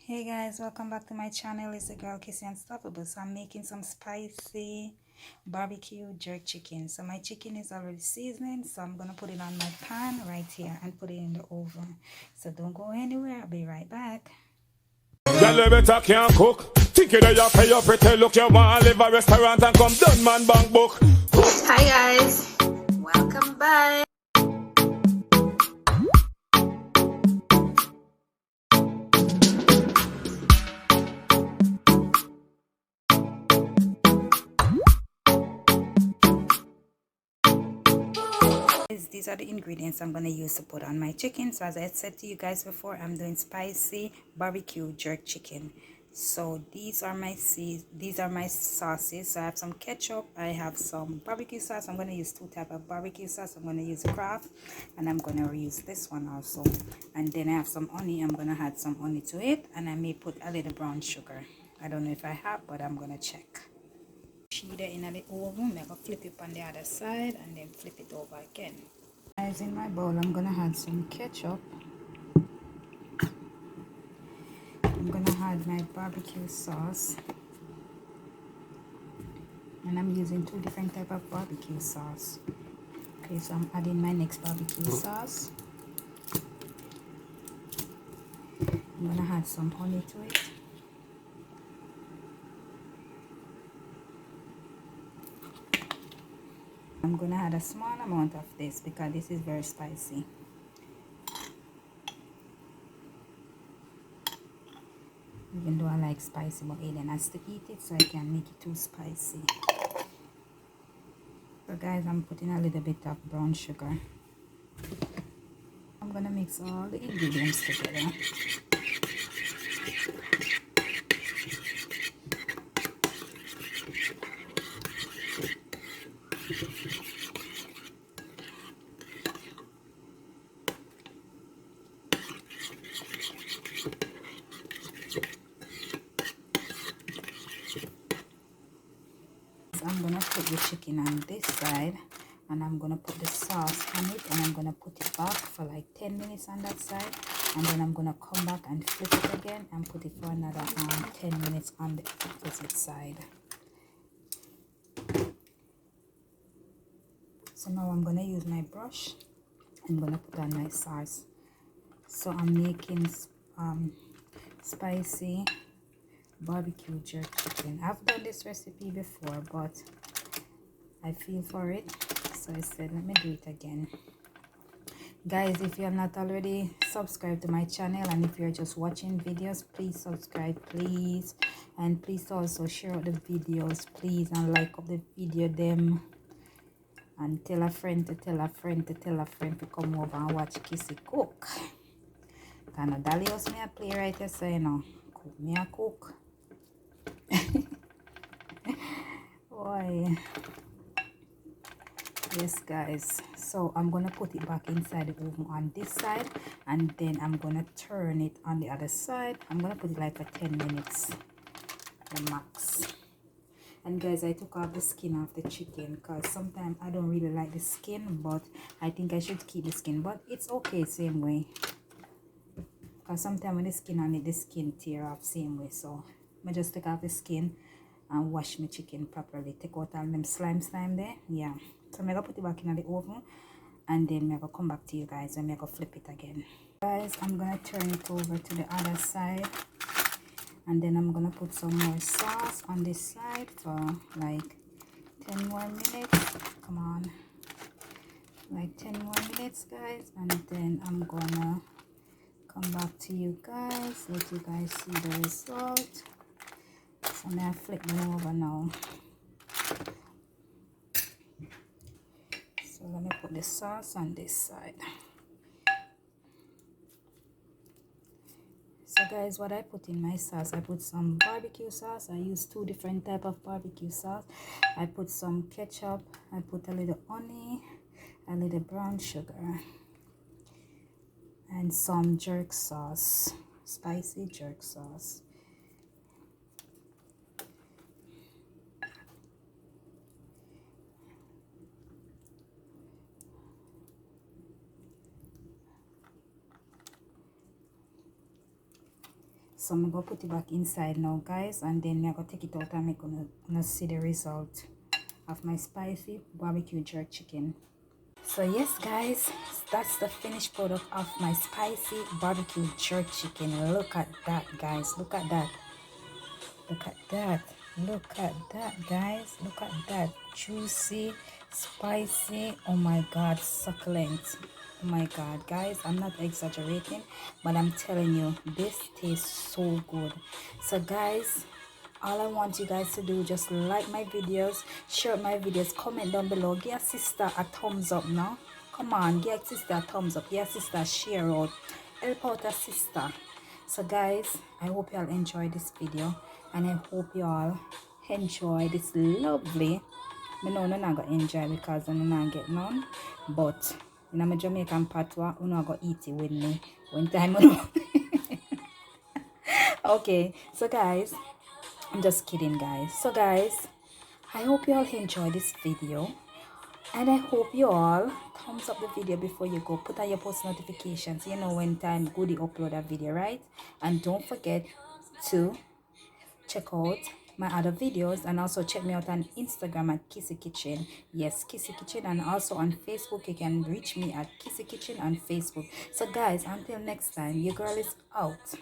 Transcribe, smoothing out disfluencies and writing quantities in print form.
Hey guys, welcome back to my channel. It's the girl Kissy Unstoppable. So I'm making some spicy barbecue jerk chicken. So my chicken is already seasoning, so I'm gonna put it on my pan right here and put it in the oven. So don't go anywhere, I'll be right back. Girl, better can't cook. Think you that you pay your pretty look. You want to live a restaurant and come done man bank book. Hi guys, welcome back. These are the ingredients I'm going to use to put on my chicken. So as I said to you guys before, I'm doing spicy barbecue jerk chicken. So these are my sauces. So I have some ketchup, I have some barbecue sauce. I'm going to use two types of barbecue sauce. I'm going to use Kraft, and I'm going to use this one also. And then I have some honey. I'm going to add some honey to it, and I may put a little brown sugar. I don't know if I have, but I'm going to check. Cheddar in the oven. I'm going to flip it on the other side and then flip it over again. Guys, in my bowl I'm gonna add some ketchup. I'm gonna add my barbecue sauce, and I'm using two different type of barbecue sauce. Okay, so I'm adding my next barbecue sauce. I'm gonna add some honey to it. I'm gonna add a small amount of this because this is very spicy. Even though I like spicy, but Aiden has to eat it, so I can't make it too spicy. So guys, I'm putting a little bit of brown sugar. I'm gonna mix all the ingredients together. I'm gonna put the chicken on this side, and I'm gonna put the sauce on it, and I'm gonna put it back for like 10 minutes on that side, and then I'm gonna come back and flip it again and put it for another 10 minutes on the opposite side. So now I'm gonna use my brush. I'm gonna put on my sauce. So I'm making spicy barbecue jerk chicken. I've done this recipe before, but I feel for it, so I said let me do it again. Guys, if you're not already subscribed to my channel, and if you're just watching videos, please subscribe, please. And please also share out the videos, please, and like up the video them, and tell a friend to tell a friend to tell a friend to come over and watch Kissy cook. Kind of dolly house me a play right here, so you know, cook me a cook. Boy. Yes guys, so I'm gonna put it back inside the oven on this side, and then I'm gonna turn it on the other side. I'm gonna put it like for 10 minutes the max. And guys, I took off the skin of the chicken because sometimes I don't really like the skin, but I think I should keep the skin, but it's okay same way, because sometimes when the skin on it, the skin tear off same way. So I just take off the skin and wash my chicken properly, take out all them slime there. Yeah, so I'm gonna put it back in the oven, and then I'm gonna come back to you guys and I'm gonna flip it again. Guys, I'm gonna turn it over to the other side, and then I'm gonna put some more sauce on this side for like 10 more minutes. Come on, like 10 more minutes guys, and then I'm gonna come back to you guys, let you guys see the result. So I'm gonna flip them over now. So let me put the sauce on this side. So guys, what I put in my sauce, I put some barbecue sauce. I use two different type of barbecue sauce. I put some ketchup, I put a little honey, a little brown sugar, and some jerk sauce, spicy jerk sauce. So I'm gonna put it back inside now, guys, and then I'm gonna take it out and I'm gonna see the result of my spicy barbecue jerk chicken. So yes, guys, that's the finished product of my spicy barbecue jerk chicken. Look at that, guys. Look at that. Look at that. Look at that, guys. Look at that. Juicy, spicy. Oh my god, succulent. Oh my god, guys, I'm not exaggerating, but I'm telling you, this tastes so good. So guys, all I want you guys to do, just like my videos, share my videos, comment down below, give a sister a thumbs up now. Come on, give a sister a thumbs up, give a sister a share out, help out a sister. So guys, I hope you all enjoy this video, and I hope you all enjoy this lovely, I know I'm not gonna enjoy because I'm not get none, but in my Jamaican patois, I'm not gonna eat it with me one time. Okay, so guys, I'm just kidding, guys. So guys, I hope you all enjoy this video, and I hope you all thumbs up the video before you go. Put on your post notifications, you know when time goody upload a video, right? And don't forget to check out my other videos, and also check me out on Instagram at Kissy Kitchen. Yes, Kissy Kitchen. And also on Facebook, you can reach me at Kissy Kitchen on Facebook. So guys, until next time, your girl is out.